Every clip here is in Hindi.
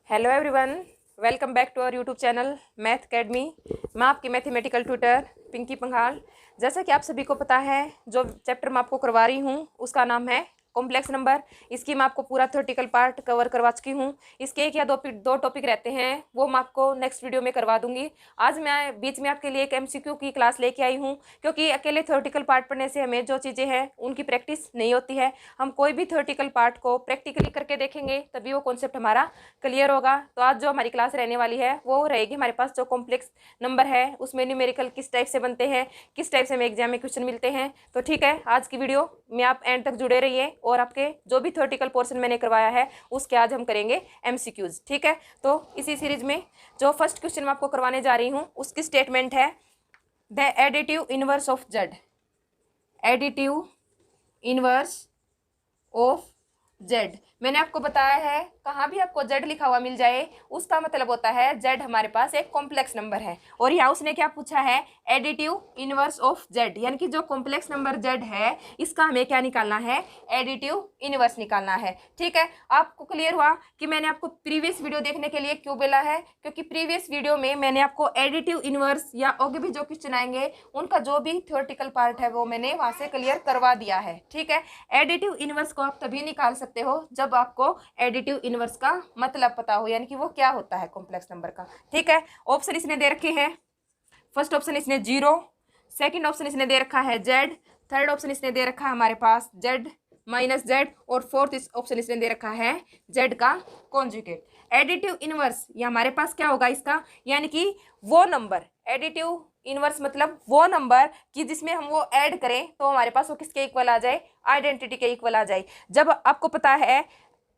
Hello everyone, welcome back to our YouTube channel math academy. मैं आपकी मैथमेटिकल ट्यूटर पिंकी पंघाल। जैसा कि आप सभी को पता है, जो चैप्टर मैं आपको करवा रही हूँ उसका नाम है कॉम्प्लेक्स नंबर। इसकी मैं आपको पूरा थ्योरेटिकल पार्ट कवर करवा चुकी हूँ। इसके एक या दो टॉपिक रहते हैं, वो मैं आपको नेक्स्ट वीडियो में करवा दूंगी। आज मैं बीच में आपके लिए एक एमसीक्यू की क्लास लेके आई हूँ, क्योंकि अकेले थ्योरेटिकल पार्ट पढ़ने से हमें जो चीज़ें हैं उनकी प्रैक्टिस नहीं होती है। हम कोई भी थ्योरेटिकल पार्ट को प्रैक्टिकली करके देखेंगे तभी वो कॉन्सेप्ट हमारा क्लियर होगा। तो आज जो हमारी क्लास रहने वाली है वो रहेगी हमारे पास जो कॉम्प्लेक्स नंबर है उसमें न्यूमेरिकल किस टाइप से बनते हैं, किस टाइप से हमें एग्जाम में क्वेश्चन मिलते हैं। तो ठीक है, आज की वीडियो में आप एंड तक जुड़े रहिए और आपके जो भी थ्योरेटिकल पोर्शन मैंने करवाया है उसके आज हम करेंगे एमसीक्यूज। ठीक है, तो इसी सीरीज में जो फर्स्ट क्वेश्चन मैं आपको करवाने जा रही हूँ उसकी स्टेटमेंट है the additive inverse of Z. Additive inverse of Z मैंने आपको बताया है, कहाँ भी आपको जेड लिखा हुआ मिल जाए उसका मतलब होता है जेड हमारे पास एक कॉम्प्लेक्स नंबर है। और यहाँ उसने क्या पूछा है, एडिटिव इनवर्स ऑफ जेड, यानी कि जो कॉम्प्लेक्स नंबर जेड है इसका हमें क्या निकालना है, एडिटिव इनवर्स निकालना है। ठीक है, आपको क्लियर हुआ कि मैंने आपको प्रीवियस वीडियो देखने के लिए क्यों बोला है, क्योंकि प्रीवियस वीडियो में मैंने आपको एडिटिव इनवर्स या आगे भी जो क्वेश्चन आएंगे उनका जो भी थ्योरेटिकल पार्ट है वो मैंने वहाँ से क्लियर करवा दिया है। ठीक है, एडिटिव इनवर्स को आप तभी निकाल सकते हो जब आपको एडिटिव इनवर्स का मतलब पता हो, यानी कि वो क्या होता है कॉम्प्लेक्स नंबर का। ठीक है, ऑप्शन इसने दे रखे हैं। फर्स्ट ऑप्शन इसने 0, सेकंड ऑप्शन इसने दे रखा है जेड, थर्ड ऑप्शन इसने दे रखा है हमारे पास जेड माइनस जेड, और फोर्थ ऑप्शन इसने दे रखा है जेड का कॉन्जुगेट। एडिटिव इनवर्स ये हमारे पास क्या होगा इसका, यानी कि वो नंबर, एडिटिव इनवर्स मतलब वो नंबर कि जिसमें हम वो ऐड करें तो हमारे पास वो किसके इक्वल आ जाए, आइडेंटिटी के इक्वल आ जाए। जब आपको पता है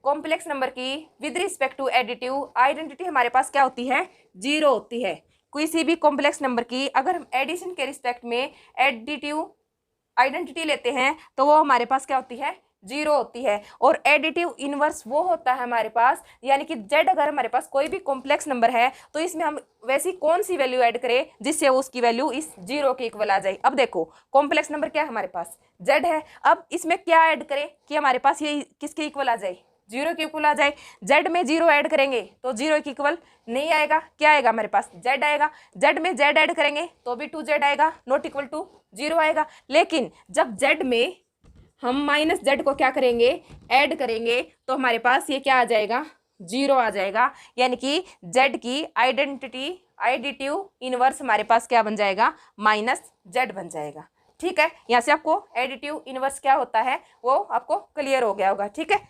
कॉम्प्लेक्स नंबर की with respect to additive identity हमारे पास क्या होती है, 0 होती है। किसी भी कॉम्प्लेक्स नंबर की अगर हम एडिशन के रिस्पेक्ट में एडिटिव आइडेंटिटी लेते हैं तो वो हमारे पास क्या होती है, 0 होती है। और एडिटिव इनवर्स वो होता है हमारे पास, यानी कि जेड अगर हमारे पास कोई भी कॉम्प्लेक्स नंबर है तो इसमें हम वैसी कौन सी वैल्यू ऐड करें जिससे उसकी वैल्यू इस 0 के इक्वल आ जाए। अब देखो कॉम्प्लेक्स नंबर क्या है हमारे पास, जेड है। अब इसमें क्या ऐड करें कि हमारे पास ये किसके इक्वल आ जाए, 0 के इक्वल आ जाए। जेड में 0 ऐड करेंगे तो 0 के इक्वल नहीं आएगा, क्या आएगा हमारे पास, जेड आएगा। जेड में जेड ऐड करेंगे तो भी 2z आएगा, नॉट इक्वल टू 0 आएगा। लेकिन जब जेड में हम माइनस जेड को क्या करेंगे, ऐड करेंगे तो हमारे पास ये क्या आ जाएगा, 0 आ जाएगा। यानी कि जेड की आइडेंटिटी एडिटिव इनवर्स हमारे पास क्या बन जाएगा, माइनस जेड बन जाएगा। ठीक है, यहाँ से आपको एडिटिव इनवर्स क्या होता है वो आपको क्लियर हो गया होगा। ठीक है,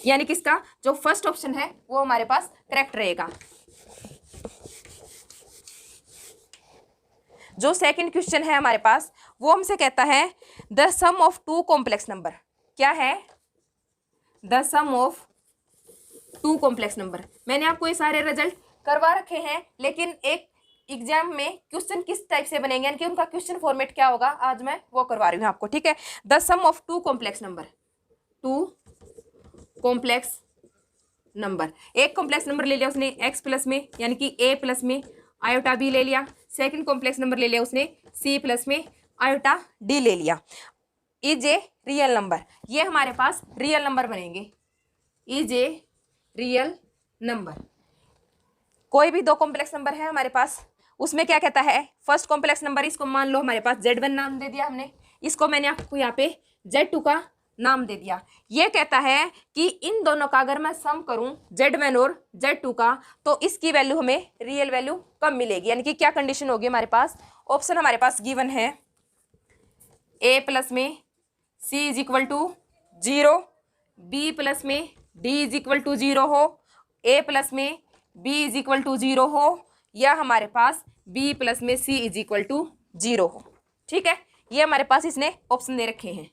यानी कि इसका जो फर्स्ट ऑप्शन है वो हमारे पास करेक्ट रहेगा। जो सेकंड क्वेश्चन है हमारे पास वो हमसे कहता है the sum of two complex number. क्या है, the sum of two complex number. मैंने आपको ये सारे रिजल्ट करवा रखे हैं, लेकिन एक एग्जाम में क्वेश्चन किस टाइप से बनेंगे, यानी कि उनका क्वेश्चन फॉर्मेट क्या होगा, आज मैं वो करवा रही हूँ आपको। ठीक है, the sum of two complex number, two complex number. एक कॉम्प्लेक्स नंबर ले लिया उसने एक्स प्लस में, यानी कि ए प्लस में आयोटा बी ले लिया। सेकंड कॉम्प्लेक्स नंबर ले लिया उसने सी प्लस में आयोटा डी ले लिया। इज ए रियल नंबर, ये हमारे पास रियल नंबर बनेंगे। इज ए रियल नंबर, कोई भी दो कॉम्प्लेक्स नंबर है हमारे पास, उसमें क्या कहता है, फर्स्ट कॉम्प्लेक्स नंबर इसको मान लो हमारे पास Z1 नाम दे दिया हमने, इसको मैंने आपको यहाँ पे Z2 का नाम दे दिया। ये कहता है कि इन दोनों का अगर मैं सम करूं Z1 और Z2 का तो इसकी वैल्यू हमें रियल वैल्यू कम मिलेगी। यानी कि क्या कंडीशन होगी हमारे पास, ऑप्शन हमारे पास गिवन है A प्लस में C is equal to 0, B plus में D इज इक्वल टू 0 हो, A प्लस में B इज इक्वल टू 0 हो, या हमारे पास B प्लस में C इज इक्वल टू 0 हो। ठीक है, ये हमारे पास इसने ऑप्शन दे रखे हैं।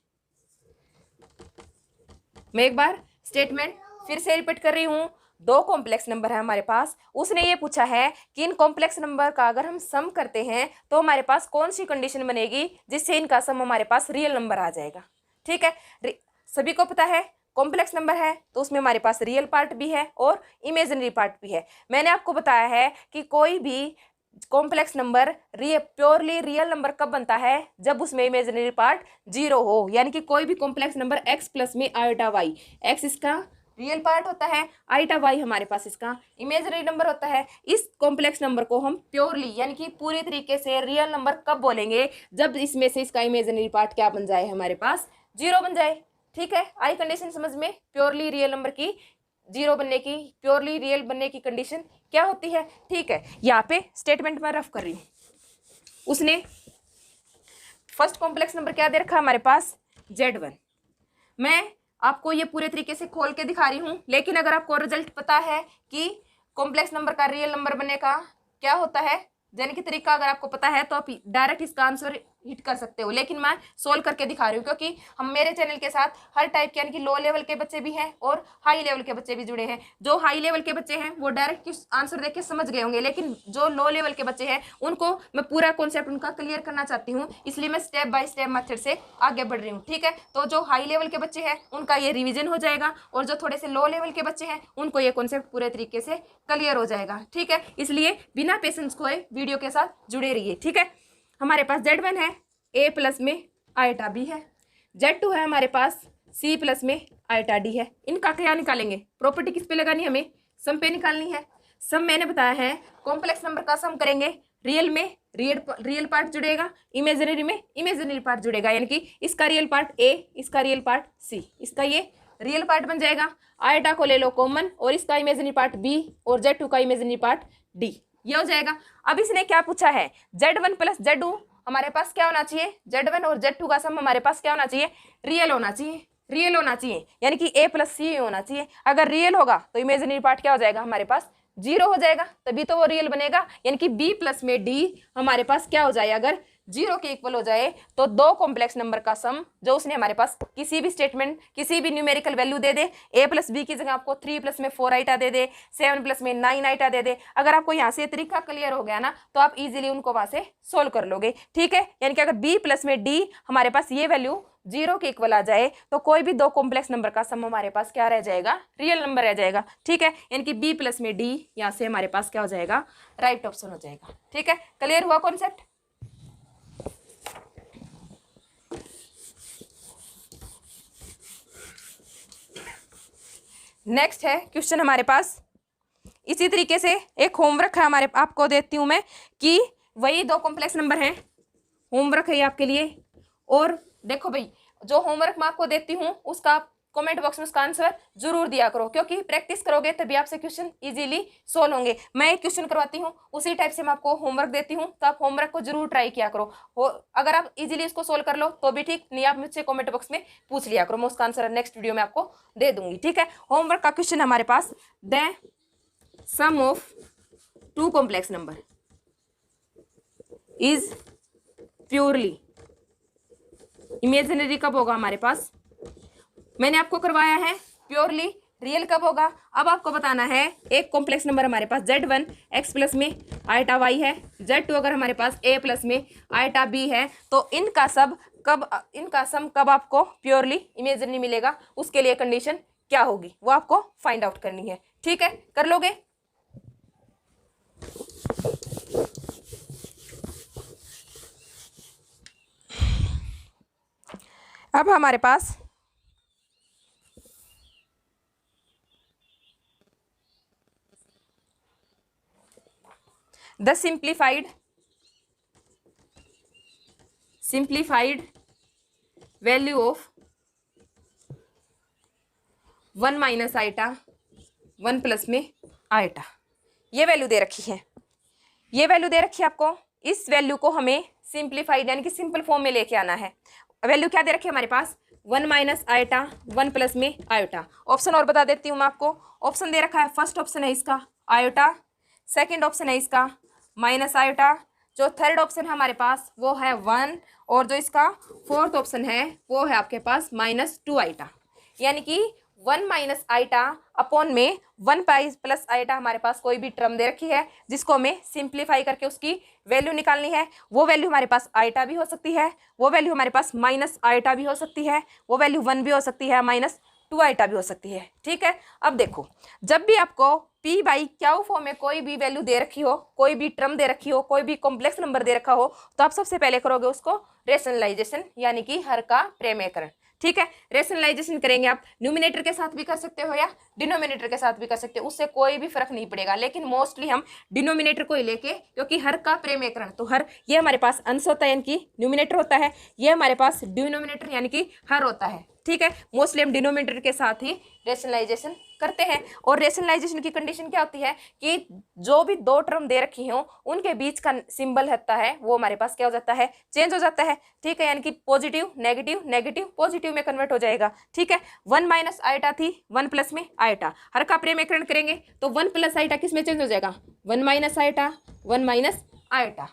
मैं एक बार स्टेटमेंट फिर से रिपीट कर रही हूँ। दो कॉम्प्लेक्स नंबर है हमारे पास, उसने ये पूछा है कि इन कॉम्प्लेक्स नंबर का अगर हम सम करते हैं तो हमारे पास कौन सी कंडीशन बनेगी जिससे इनका सम हमारे पास रियल नंबर आ जाएगा। ठीक है, सभी को पता है कॉम्प्लेक्स नंबर है तो उसमें हमारे पास रियल पार्ट भी है और इमेजिनरी पार्ट भी है। मैंने आपको बताया है कि कोई भी complex number purely real number कब बनता है, जब उसमें इमेजिनरी पार्ट 0 हो। यानी कि कोई भी कॉम्प्लेक्स नंबर x प्लस में आयोटा y, x इसका रियल पार्ट होता है, आइटा वाई हमारे पास इसका इमेजिनरी नंबर होता है। इस कॉम्प्लेक्स नंबर को हम प्योरली यानी कि पूरी तरीके से रियल नंबर कब बोलेंगे, जब इसमें से इसका इमेजिनरी पार्ट क्या बन जाए, हमारे पास जीरो बन जाए। ठीक है, आई कंडीशन समझ में, प्योरली रियल नंबर की जीरो बनने की, प्योरली रियल बनने की कंडीशन क्या होती है। ठीक है, यहाँ पे स्टेटमेंट में रफ कर रही हूँ। उसने फर्स्ट कॉम्प्लेक्स नंबर क्या दे रखा है हमारे पास, Z1। मैं आपको ये पूरे तरीके से खोल के दिखा रही हूँ, लेकिन अगर आपको रिजल्ट पता है कि कॉम्प्लेक्स नंबर का रियल नंबर बनने का क्या होता है, यानी कि तरीका अगर आपको पता है, तो आप डायरेक्ट इसका आंसर हिट कर सकते हो। लेकिन मैं सोल्व करके दिखा रही हूँ, क्योंकि हम मेरे चैनल के साथ हर टाइप के यानी कि लो लेवल के बच्चे भी हैं और हाई लेवल के बच्चे भी जुड़े हैं। जो हाई लेवल के बच्चे हैं वो डायरेक्ट आंसर देख के समझ गए होंगे, लेकिन जो लो लेवल के बच्चे हैं उनको मैं पूरा कॉन्सेप्ट उनका क्लियर करना चाहती हूँ, इसलिए मैं स्टेप बाय स्टेप मेथड से आगे बढ़ रही हूँ। ठीक है, तो जो हाई लेवल के बच्चे हैं उनका ये रिविजन हो जाएगा, और जो थोड़े से लो लेवल के बच्चे हैं उनको ये कॉन्सेप्ट पूरे तरीके से क्लियर हो जाएगा। ठीक है, इसलिए बिना पेशेंस खोए वीडियो के साथ जुड़े रहिए। ठीक है, हमारे पास Z1 है, A प्लस में आइटा B है, Z2 है हमारे पास, C प्लस में आइटा D है। इनका क्या निकालेंगे, प्रॉपर्टी किस पे लगानी, हमें सम पे निकालनी है। सम मैंने बताया है कॉम्प्लेक्स नंबर का सम करेंगे, रियल में रियल पार्ट जुड़ेगा, इमेजिनरी में इमेजिनरी पार्ट जुड़ेगा, यानी कि इसका रियल पार्ट A, इसका रियल पार्ट C, इसका ये रियल पार्ट बन जाएगा। आइटा को ले लो कॉमन, और इसका इमेजिनरी पार्ट B और Z2 का इमेजिनरी पार्ट D, ये हो जाएगा। अब इसने क्या पूछा है, Z1 प्लस Z2 हमारे पास क्या होना चाहिए, Z1 और Z2 का सम हमारे पास क्या होना चाहिए, रियल होना चाहिए, रियल होना चाहिए, यानी कि A प्लस C होना चाहिए। अगर रियल होगा तो इमेजिनरी पार्ट क्या हो जाएगा, हमारे पास जीरो हो जाएगा, तभी तो वो रियल बनेगा। यानी कि B प्लस में D हमारे पास क्या हो जाए, अगर जीरो के इक्वल हो जाए तो दो कॉम्प्लेक्स नंबर का सम जो उसने हमारे पास किसी भी स्टेटमेंट किसी भी न्यूमेरिकल वैल्यू दे दे, A प्लस बी की जगह आपको 3 प्लस में 4 आइटा दे दे, 7 प्लस में 9 आइटा दे दे। अगर आपको यहाँ से तरीका क्लियर हो गया ना, तो आप इजीली उनको वहां से सोल्व कर लोगे। ठीक है, यानी कि अगर B प्लस में D हमारे पास ये वैल्यू जीरो के इक्वल आ जाए, तो कोई भी दो कॉम्प्लेक्स नंबर का सम हमारे पास क्या रह जाएगा, रियल नंबर रह जाएगा। ठीक है, यानी कि B प्लस में D यहाँ से हमारे पास क्या हो जाएगा, राइट ऑप्शन हो जाएगा। ठीक है, क्लियर हुआ कॉन्सेप्ट। नेक्स्ट है क्वेश्चन हमारे पास, इसी तरीके से एक होमवर्क है हमारे, आपको देती हूं मैं कि वही दो कॉम्प्लेक्स नंबर हैं, होमवर्क है ये आपके लिए। और देखो भाई, जो होमवर्क मैं आपको देती हूँ उसका कमेंट बॉक्स में उसका आंसर जरूर दिया करो, क्योंकि प्रैक्टिस करोगे तभी आपसे क्वेश्चन इजीली सोल्व होंगे। मैं एक क्वेश्चन करवाती हूँ, उसी टाइप से मैं आपको होमवर्क देती हूँ, तो आप होमवर्क को जरूर ट्राई किया करो। अगर आप इजीली इसको सोल्व कर लो तो भी ठीक, नहीं आप मुझसे कमेंट बॉक्स में पूछ लिया करो, मैं उसका आंसर नेक्स्ट वीडियो में आपको दे दूंगी। ठीक है, होमवर्क का क्वेश्चन हमारे पास, the sum of two complex number is purely imaginary कब होगा हमारे पास, मैंने आपको करवाया है प्योरली रियल कब होगा। अब आपको बताना है, एक कॉम्प्लेक्स नंबर हमारे पास Z1 x प्लस में आइटा y है, Z2 अगर हमारे पास A प्लस में आइटा B है, तो इनका सम कब आपको प्योरली इमेजिनरी मिलेगा, उसके लिए कंडीशन क्या होगी वो आपको फाइंड आउट करनी है। ठीक है, कर लोगे। अब हमारे पास the simplified value of 1 minus iota 1 plus में आइटा, ये वैल्यू दे रखी है, ये वैल्यू दे रखी है आपको। इस वैल्यू को हमें सिंप्लीफाइड यानी कि सिंपल फॉर्म में लेके आना है। वैल्यू क्या दे रखी है हमारे पास, 1 माइनस आइटा 1 प्लस में आयोटा। ऑप्शन और बता देती हूँ मैं आपको, ऑप्शन दे रखा है, फर्स्ट ऑप्शन है इसका आयोटा, सेकंड ऑप्शन है इसका माइनस आयोटा, जो थर्ड ऑप्शन है हमारे पास वो है 1, और जो इसका फोर्थ ऑप्शन है वो है आपके पास -2 आइटा। यानी कि 1 माइनस आइटा अपॉन में 1 प्लस आइटा हमारे पास कोई भी टर्म दे रखी है, जिसको हमें सिंप्लीफाई करके उसकी वैल्यू निकालनी है। वो वैल्यू हमारे पास आइटा भी हो सकती है, वो वैल्यू हमारे पास माइनस आइटा भी हो सकती है, वो वैल्यू 1 भी हो सकती है, -2 आइटा भी हो सकती है। ठीक है, अब देखो, जब भी आपको P बाई क्यू फॉर्म में कोई भी वैल्यू दे रखी हो, कोई भी टर्म दे रखी हो, कोई भी कॉम्प्लेक्स नंबर दे रखा हो, तो आप सबसे पहले करोगे उसको रेशनलाइजेशन यानी कि हर का प्रमेयकरण। ठीक है। रेशनलाइजेशन करेंगे आप न्यूमिनेटर के साथ भी कर सकते हो या डिनोमिनेटर के साथ भी कर सकते हो, उससे कोई भी फर्क नहीं पड़ेगा, लेकिन मोस्टली हम डिनोमिनेटर को ही लेके, क्योंकि हर का प्रेमीकरण, तो हर ये हमारे पास अंश होता है यानी कि न्यूमिनेटर होता है, ये हमारे पास डिनोमिनेटर यानी कि हर होता है। ठीक है, मोस्टली हम डिनोमिनेटर के साथ ही रेशनलाइजेशन करते हैं। और रेशनलाइजेशन की कंडीशन क्या होती है कि जो भी दो टर्म दे रखी हो उनके बीच का सिंबल रहता है वो हमारे पास क्या हो जाता है, चेंज हो जाता है। ठीक है, यानी कि पॉजिटिव नेगेटिव, नेगेटिव पॉजिटिव में कन्वर्ट हो जाएगा। ठीक है, 1 माइनस आइटा थी 1 प्लस में आइटा, हर का प्रेमीकरण करेंगे तो 1 प्लस आइटा किस में चेंज हो जाएगा, 1 माइनस आइटा, 1 माइनस आइटा।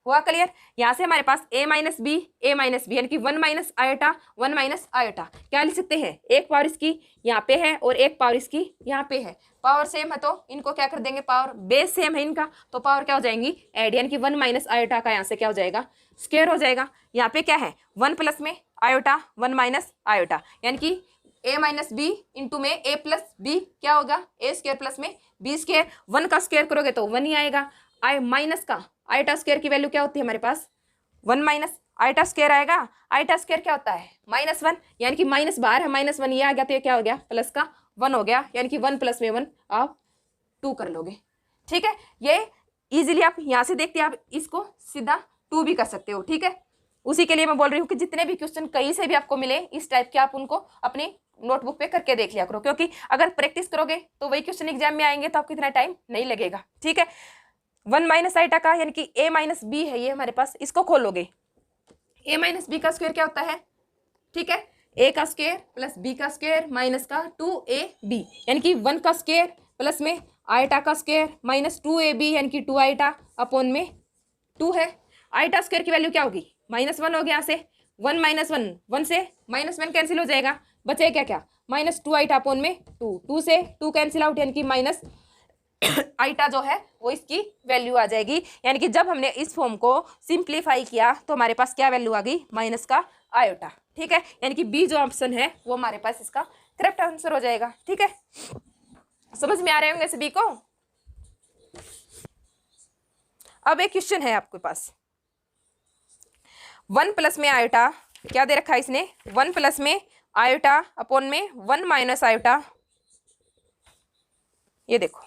हुआ क्लियर। यहाँ से हमारे पास a माइनस बी यानी कि 1 माइनस आयोटा 1 माइनस आयोटा क्या लिख सकते हैं, एक पावर इसकी यहाँ पे है और एक पावर इसकी यहाँ पे है, पावर सेम है तो इनको क्या कर देंगे, पावर बेस सेम है इनका तो पावर क्या हो जाएंगी, ऐड, यानी कि 1 माइनस आयोटा का यहाँ से क्या हो जाएगा, स्क्वायर हो जाएगा। यहाँ पे क्या है 1 प्लस में आयोटा 1 माइनस आयोटा, यानी कि a माइनस बी इंटू में a प्लस बी क्या होगा, a स्क्वायर प्लस में b स्क्वायर, 1 का स्क्वायर करोगे तो 1 ही आएगा। आई माइनस का आइटा स्क्वायर की वैल्यू क्या होती है हमारे पास, 1 माइनस आइटा स्क्वायर आएगा। आइटा स्क्वायर क्या होता है, -1, यानी कि माइनस बाहर है, -1 ये आ गया तो ये क्या हो गया, प्लस का 1 हो गया, यानी कि 1 प्लस में 1 आप 2 कर लोगे। ठीक है, ये इजीली आप यहाँ से देखते हैं, आप इसको सीधा 2 भी कर सकते हो। ठीक है, उसी के लिए मैं बोल रही हूँ कि जितने भी क्वेश्चन कहीं से भी आपको मिले इस टाइप के, आप उनको अपनी नोटबुक पे करके देख लिया करो, क्योंकि अगर प्रैक्टिस करोगे तो वही क्वेश्चन एग्जाम में आएंगे तो आपको इतना टाइम नहीं लगेगा। ठीक है, 1 माइनस आइटा का यानी कि a माइनस बी है ये हमारे पास, इसको खोलोगे a माइनस बी का स्क्वायर क्या होता है, ठीक है, a का स्क्वायर प्लस b का स्क्वायर माइनस का 2ab, यानी कि 1 का स्क्वायर प्लस में आइटा का स्क्वायर माइनस 2ab, यानी कि 2 आइटा अपॉन में 2 है। आइटा स्क्वायर की वैल्यू क्या होगी, -1 हो गया, यहाँ से 1 माइनस 1, 1 से -1 कैंसिल हो जाएगा, बचेगा क्या, -2 आइटा अपॉन में 2, 2 से 2 कैंसिल आउट, यानी कि माइनस आइटा जो है वो इसकी वैल्यू आ जाएगी। यानी कि जब हमने इस फॉर्म को सिंप्लीफाई किया तो हमारे पास क्या वैल्यू आ गई, माइनस का आयोटा। ठीक है, यानी कि बी जो ऑप्शन है वो हमारे पास इसका करेक्ट आंसर हो जाएगा। ठीक है, समझ में आ रहे होंगे सभी को। अब एक क्वेश्चन है आपके पास, 1 प्लस में आयोटा क्या दे रखा है इसने, 1 प्लस में आयोटा अपॉन में 1 माइनस आयोटा, ये देखो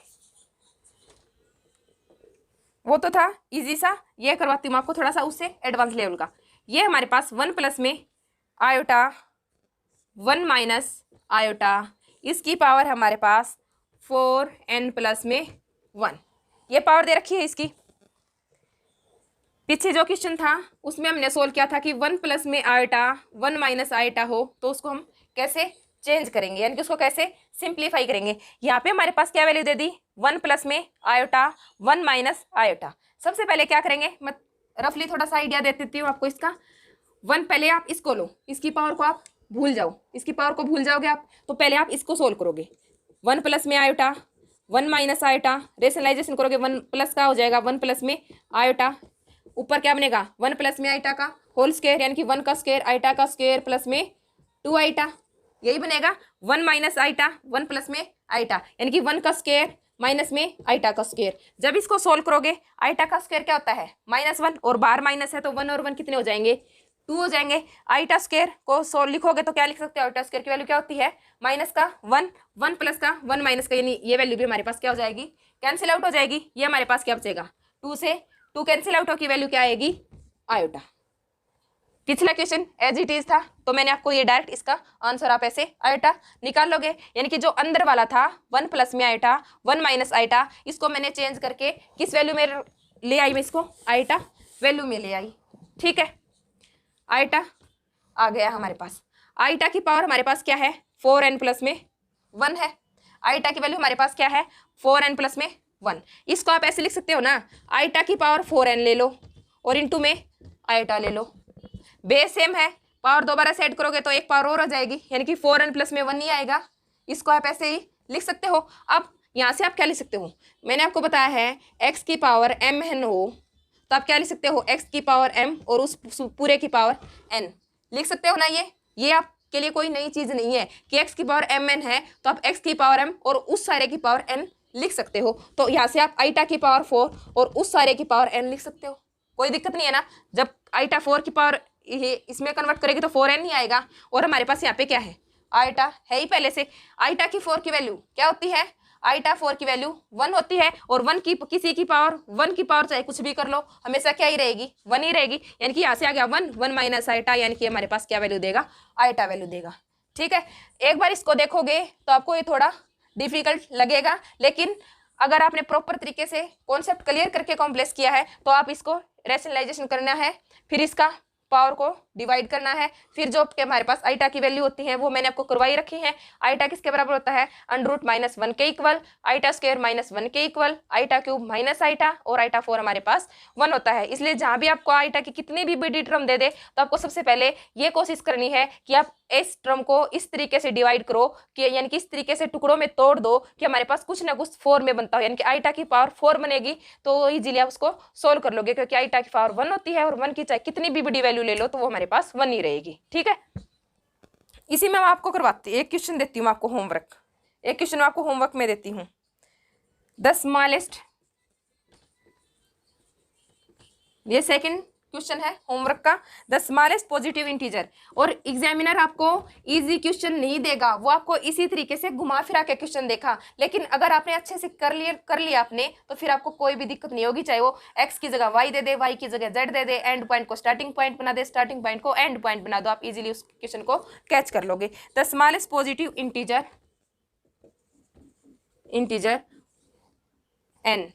वो तो था इजी सा, ये करवाती हूँ आपको थोड़ा सा उससे एडवांस लेवल का। ये हमारे पास 1 प्लस में आयोटा 1 माइनस आयोटा, इसकी पावर हमारे पास 4n प्लस में 1, ये पावर दे रखी है इसकी। पीछे जो क्वेश्चन था उसमें हमने सोल्व किया था कि 1 प्लस में आयोटा 1 माइनस आयोटा हो तो उसको हम कैसे चेंज करेंगे, यानी कि उसको कैसे सिंप्लीफाई करेंगे। यहाँ पे हमारे पास क्या वैल्यू दे दी, 1 प्लस में आयोटा 1 माइनस आयोटा। सबसे पहले क्या करेंगे, मैं रफली थोड़ा सा आइडिया दे देती हूँ आपको इसका। 1 पहले आप इसको लो, इसकी पावर को आप भूल जाओ, इसकी पावर को भूल जाओगे आप, तो पहले आप इसको सोल्व करोगे। 1 प्लस में आयोटा 1 माइनस आयोटा, रेशनलाइजेशन करोगे 1 प्लस का हो जाएगा 1 प्लस में आयोटा, ऊपर क्या बनेगा 1 प्लस में आयोटा का होल स्क्वायर, यानी कि 1 का स्क्वायर आयोटा का स्क्वायर प्लस में 2 आयोटा, यही बनेगा 1 माइनस आइटा 1 प्लस में आइटा, यानी कि 1 का स्क्वायर माइनस में आइटा का स्क्वायर। जब इसको सोल्व करोगे आइटा का स्क्वायर क्या होता है -1 और बाहर माइनस है तो 1 और 1 कितने हो जाएंगे, 2 हो जाएंगे। आइटा स्क्वायर को सोल्व लिखोगे तो क्या लिख सकते हो, आइटा स्क्वायर की वैल्यू क्या होती है, माइनस का 1, 1 प्लस का 1 माइनस का, यानी ये वैल्यू भी हमारे पास क्या हो जाएगी, कैंसिल आउट हो जाएगी। ये हमारे पास क्या बचेगा, 2 से 2 कैंसिल आउट होगी, वैल्यू क्या आएगी आयोटा। पिछला क्वेश्चन एज इट इज था तो मैंने आपको ये डायरेक्ट इसका आंसर आप ऐसे आयोटा निकाल लोगे, यानी कि जो अंदर वाला था 1 प्लस में आयोटा 1 माइनस आयोटा, इसको मैंने चेंज करके किस वैल्यू में ले आई, मैं इसको आयोटा वैल्यू में ले आई। ठीक है, आयोटा आ गया हमारे पास। आयोटा की पावर हमारे पास क्या है 4n प्लस में 1 है, आयोटा की वैल्यू हमारे पास क्या है 4n प्लस में 1। इसको आप ऐसे लिख सकते हो ना, आयोटा की पावर 4n ले लो और इंटू में आयोटा ले लो, बेस सेम है, पावर दोबारा से ऐड करोगे तो एक पावर और आ जाएगी, यानी कि 4n प्लस में 1 ही आएगा। इसको आप ऐसे ही लिख सकते हो। अब यहाँ से आप क्या लिख सकते हो, मैंने आपको बताया है x की पावर mn हो तो आप क्या लिख सकते हो, x की पावर m और उस पूरे की पावर n लिख सकते हो ना। ये आपके लिए कोई नई चीज़ नहीं है कि x की पावर mn है तो आप x की पावर m और उस सारे की पावर n लिख सकते हो। तो यहाँ से आप आइटा की पावर 4 और उस सारे की पावर n लिख सकते हो, कोई दिक्कत नहीं है ना। जब आइटा 4 की पावर ये इसमें कन्वर्ट करेगी तो 4n ही आएगा। और हमारे पास यहाँ पे क्या है, आइटा है ही पहले से। आइटा की 4 की वैल्यू क्या होती है, आइटा 4 की वैल्यू 1 होती है। और 1 की किसी की पावर 1 की पावर चाहे कुछ भी कर लो हमेशा क्या ही रहेगी, 1 ही रहेगी। यानी कि यहाँ से आ गया 1 1 माइनस आइटा, यानी कि हमारे पास क्या वैल्यू देगा, आइटा वैल्यू देगा। ठीक है, एक बार इसको देखोगे तो आपको ये थोड़ा डिफिकल्ट लगेगा, लेकिन अगर आपने प्रॉपर तरीके से कॉन्सेप्ट क्लियर करके कॉम्प्लेक्स किया है तो आप इसको रैशनलाइजेशन करना है, फिर इसका पावर को डिवाइड करना है, फिर जो के हमारे पास आइटा की वैल्यू होती है वो मैंने आपको करवाई रखी है। आइटा किसके बराबर होता है, अंडर रूट माइनस 1 के इक्वल, आइटा स्क्वायर माइनस 1 के equal, iota cube minus iota, और आइटा 4 हमारे पास 1 होता है। इसलिए जहां भी आपको आइटा की कितनी भी बड़ी टर्म दे दे तो आपको सबसे पहले ये कोशिश करनी है कि आप इस टर्म को इस तरीके से डिवाइड करो कि यानी कि इस तरीके से टुकड़ों में तोड़ दो कि हमारे पास कुछ ना कुछ 4 में बनता हो, यानी कि आइटा की पावर 4 बनेगी तो इजीली आप उसको सोल्व कर लोगे, क्योंकि आइटा की पावर 1 होती है और 1 की चाहे कितनी भी बड़ी वैल्यू ले लो तो वो हमारे पास 1 ही रहेगी। ठीक है, इसी में मैं आपको करवाती एक क्वेश्चन देती हूँ आपको होमवर्क, एक क्वेश्चन आपको होमवर्क में देती हूँ। द स्मॉलेस्ट, ये सेकंड क्वेश्चन है होमवर्क का, द स्मॉलेस्ट पॉजिटिव इंटीजर। और एग्जामिनर आपको इजी क्वेश्चन नहीं देगा, वो आपको इसी तरीके से घुमा फिरा के क्वेश्चन देखा, लेकिन अगर आपने अच्छे से कर लिया आपने तो फिर आपको कोई भी दिक्कत नहीं होगी, चाहे वो x की जगह y दे दे, y की जगह z they they, and point को स्टार्टिंग पॉइंट बना दे, स्टार्टिंग पॉइंट को एंड पॉइंट बना दो, आप इजीली उस क्वेश्चन को कैच कर लोगे। The smallest positive integer n,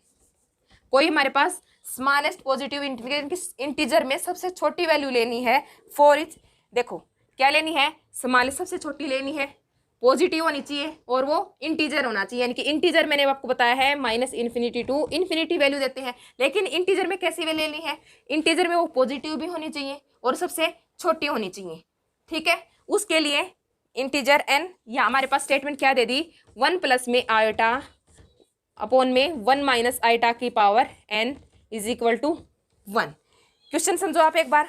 कोई हमारे पास स्मॉलेस्ट पॉजिटिव इंटीजर में सबसे छोटी वैल्यू लेनी है फॉर इच, देखो क्या लेनी है, स्मॉलेस्ट सबसे छोटी लेनी है, पॉजिटिव होनी चाहिए और वो इंटीजर होना चाहिए। यानी कि इंटीजर मैंने आपको बताया है -∞ टू इन्फिनिटी वैल्यू देते हैं, लेकिन इंटीजर में कैसी वैल्यू लेनी है, इंटीजर में वो पॉजिटिव भी होनी चाहिए और सबसे छोटी होनी चाहिए। ठीक है, उसके लिए इंटीजर n, या हमारे पास स्टेटमेंट क्या दे दी, 1 प्लस में आयोटा अपॉन में 1 माइनस आइटा की power n is equal to 1। Question समझो आप एक बार,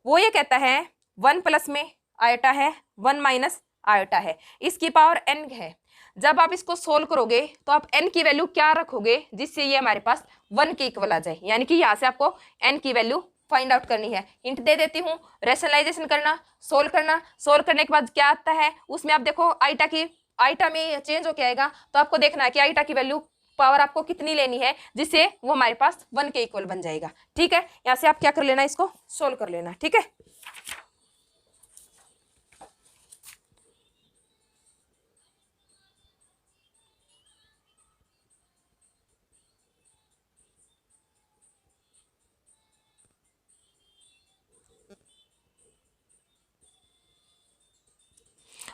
वो ये कहता है 1 प्लस में आयोटा है, 1 माइनस आयोटा है, इसकी पावर n है। जब आप इसको सोल्व करोगे तो आप n की वैल्यू क्या रखोगे जिससे ये हमारे पास 1 के इक्वल आ जाए, यानी कि यहाँ से आपको n की वैल्यू फाइंड आउट करनी है। हिंट दे देती हूँ, रैशनलाइजेशन करना, सोल्व करना, सोल्व करने के बाद क्या आता है उसमें आप देखो आइटा में चेंज होके आएगा, तो आपको देखना है कि आइटा की वैल्यू पावर आपको कितनी लेनी है जिससे वो हमारे पास 1 के इक्वल बन जाएगा। ठीक है, यहाँ से आप क्या कर लेना, इसको सोल्व कर लेना। ठीक है,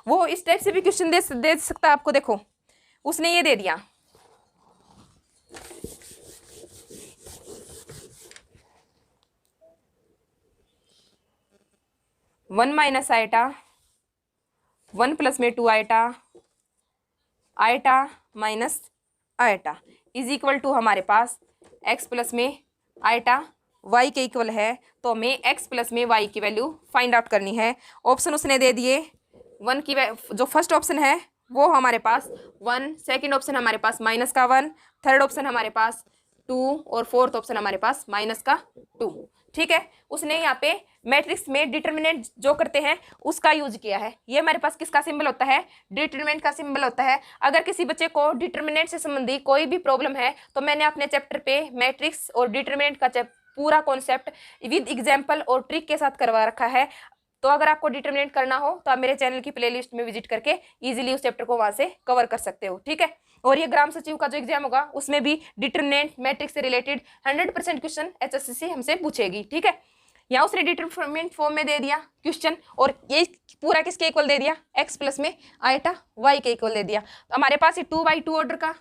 वो इस टाइप से भी क्वेश्चन दे सकता है आपको। देखो उसने ये दे दिया 1 माइनस आइटा, 1 प्लस में 2 iota, iota minus iota is equal to हमारे पास x प्लस में आइटा y के इक्वल है, तो हमें x प्लस में y की वैल्यू फाइंड आउट करनी है। ऑप्शन उसने दे दिए, 1 की जो फर्स्ट ऑप्शन है वो हमारे पास 1, सेकंड ऑप्शन हमारे पास माइनस का 1, थर्ड ऑप्शन हमारे पास 2 और फोर्थ ऑप्शन हमारे पास माइनस का 2। ठीक है, उसने यहाँ पे मैट्रिक्स में डिटर्मिनेंट जो करते हैं उसका यूज किया है। ये हमारे पास किसका सिंबल होता है, डिटर्मिनेंट का सिंबल होता है। अगर किसी बच्चे को डिटर्मिनेंट से संबंधी कोई भी प्रॉब्लम है तो मैंने अपने चैप्टर पे मैट्रिक्स और डिटर्मिनेंट का पूरा कॉन्सेप्ट विद एग्जाम्पल और ट्रिक के साथ करवा रखा है। तो अगर आपको डिटर्मिनेंट करना हो तो आप मेरे चैनल की प्लेलिस्ट में विजिट करके इजीली उस चैप्टर को वहां से कवर कर सकते हो। ठीक है, और ये ग्राम सचिव का जो एग्जाम होगा उसमें भी डिटर्मिनेंट मैट्रिक्स से रिलेटेड 100% क्वेश्चन HSCC हमसे पूछेगी। ठीक है, यहाँ उसने डिटरमिनेंट फॉर्म में दे दिया क्वेश्चन, और ये पूरा किसके इक्वल दे दिया, x प्लस में आइटा y के इक्वल दे दिया। तो हमारे पास ये 2/2 ऑर्डर का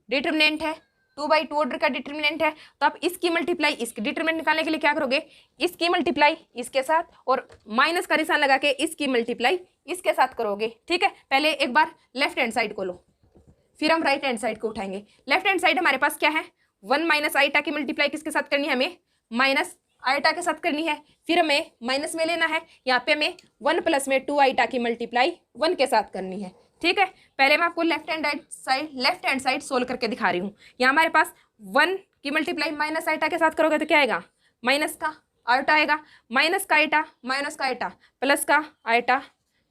डिटरमिनेंट है, 2/2 ऑर्डर का डिटरमिनेंट है, तो आप इसकी मल्टीप्लाई इसकी डिटरमिनेंट निकालने के लिए क्या करोगे, इसकी मल्टीप्लाई इसके साथ और माइनस का निशान लगा के इसकी मल्टीप्लाई इसके साथ करोगे। ठीक है, पहले एक बार लेफ्ट हैंड साइड को लो, फिर हम राइट हैंड साइड को उठाएंगे। लेफ्ट हैंड साइड हमारे पास क्या है, 1 माइनस आइटा की मल्टीप्लाई किसके साथ करनी है, हमें माइनस आइटा के साथ करनी है, फिर हमें माइनस में लेना है, यहाँ पे हमें 1 प्लस में 2 आइटा की मल्टीप्लाई 1 के साथ करनी है। ठीक है, पहले मैं आपको लेफ्ट हैंड साइड सोल्व करके दिखा रही हूँ। यहाँ हमारे पास 1 की मल्टीप्लाई माइनस आइटा के साथ करोगे तो क्या आएगा, माइनस का आयोटा आएगा, माइनस का आयोटा प्लस का आयोटा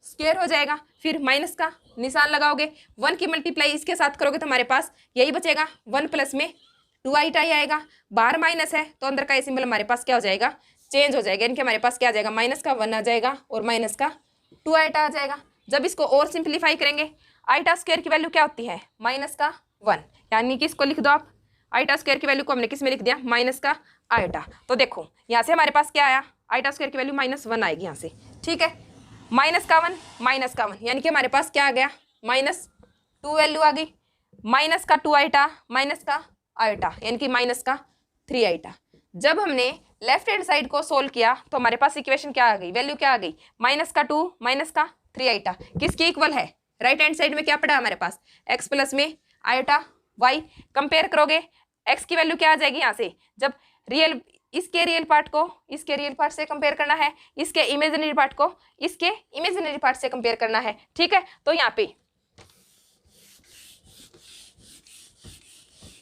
स्क्वायर हो जाएगा, फिर माइनस का निशान लगाओगे, 1 की मल्टीप्लाई इसके साथ करोगे तो हमारे पास यही बचेगा, 1 प्लस में 2 आयोटा ही आएगा, बाहर माइनस है तो अंदर का ये सिंबल हमारे पास क्या हो जाएगा, चेंज हो जाएगा, इनके हमारे पास क्या आ जाएगा, माइनस का 1 आ जाएगा और माइनस का 2 आयोटा आ जाएगा। जब इसको और सिंप्लीफाई करेंगे, आयोटा स्क्वायर की वैल्यू क्या होती है, माइनस का 1, यानी कि इसको लिख दो आप, आयोटा स्क्वायर की वैल्यू को हमने किस में लिख दिया, माइनस का आयोटा। तो देखो यहाँ से हमारे पास क्या आया, आयोटा स्क्वायर की वैल्यू -1 आएगी यहाँ से, ठीक है, माइनस का 1 यानी कि हमारे पास क्या आ गया, -2 वैल्यू आ गई, माइनस का 2 आयोटा माइनस का आयोटा यानी कि माइनस का 3 आयोटा। जब हमने लेफ्ट हैंड साइड को सोल्व किया तो हमारे पास इक्वेशन क्या आ गई, वैल्यू क्या आ गई, -2 माइनस का 3 आयोटा किसकी इक्वल है, राइट हैंड साइड में क्या पड़ा हमारे पास, x प्लस में आयोटा y, कंपेयर करोगे x की वैल्यू क्या आ जाएगी यहाँ से, जब रियल इसके रियल पार्ट को इसके रियल पार्ट से कंपेयर करना है, इसके इमेजिनरी पार्ट को इसके इमेजिनरी पार्ट से कंपेयर करना है, ठीक है। तो यहाँ पे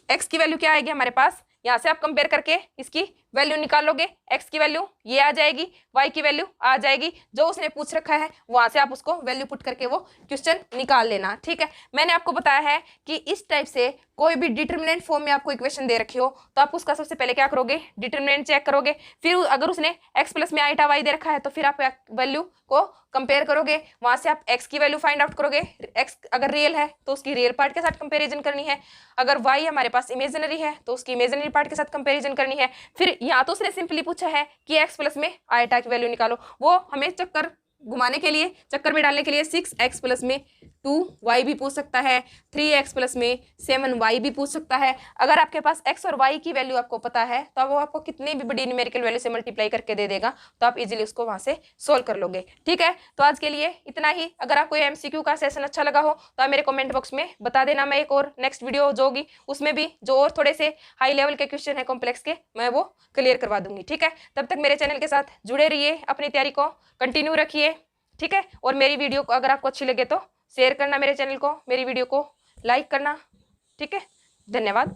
x की वैल्यू क्या आएगी हमारे पास, यहाँ से आप कंपेयर करके इसकी वैल्यू निकालोगे, x की वैल्यू ये आ जाएगी, y की वैल्यू आ जाएगी, जो उसने पूछ रखा है वहां से आप उसको वैल्यू पुट करके वो क्वेश्चन निकाल लेना, ठीक है। मैंने आपको बताया है कि इस टाइप से कोई भी डिटरमिनेंट फॉर्म में आपको इक्वेशन दे रखी हो तो आप उसका सबसे पहले क्या करोगे, डिटरमिनेंट चेक करोगे, फिर अगर उसने x प्लस में आयोटा y दे रखा है तो फिर आप वैल्यू को कंपेयर करोगे, वहां से आप x की वैल्यू फाइंड आउट करोगे, x अगर रियल है तो उसकी रियल पार्ट के साथ कंपेरिजन करनी है, अगर y हमारे पास इमेजिनरी है तो उसकी इमेजिनरी पार्ट के साथ कंपेरिजन करनी है, फिर या तो उसने सिंपली पूछा है कि x प्लस में आयोटा की वैल्यू निकालो, वो हमें चक्कर घुमाने के लिए, चक्कर में डालने के लिए 6x प्लस में 2y भी पूछ सकता है, 3x प्लस में 7y भी पूछ सकता है। अगर आपके पास x और y की वैल्यू आपको पता है तो वो आपको कितनी भी बड़ी न्यूमेरिकल वैल्यू से मल्टीप्लाई करके दे देगा, तो आप इजीली उसको वहां से सोल्व कर लोगे, ठीक है। तो आज के लिए इतना ही। अगर आपको ये MCQ का सेशन अच्छा लगा हो तो आप मेरे कमेंट बॉक्स में बता देना, मैं एक और नेक्स्ट वीडियो जो होगी उसमें भी जो और थोड़े से हाई लेवल के क्वेश्चन है कॉम्प्लेक्स के, मैं वो क्लियर करवा दूंगी, ठीक है। तब तक मेरे चैनल के साथ जुड़े रहिए, अपनी तैयारी को कंटिन्यू रखिए, ठीक है। और मेरी वीडियो को अगर आपको अच्छी लगे तो शेयर करना, मेरे चैनल को, मेरी वीडियो को लाइक करना, ठीक है। धन्यवाद।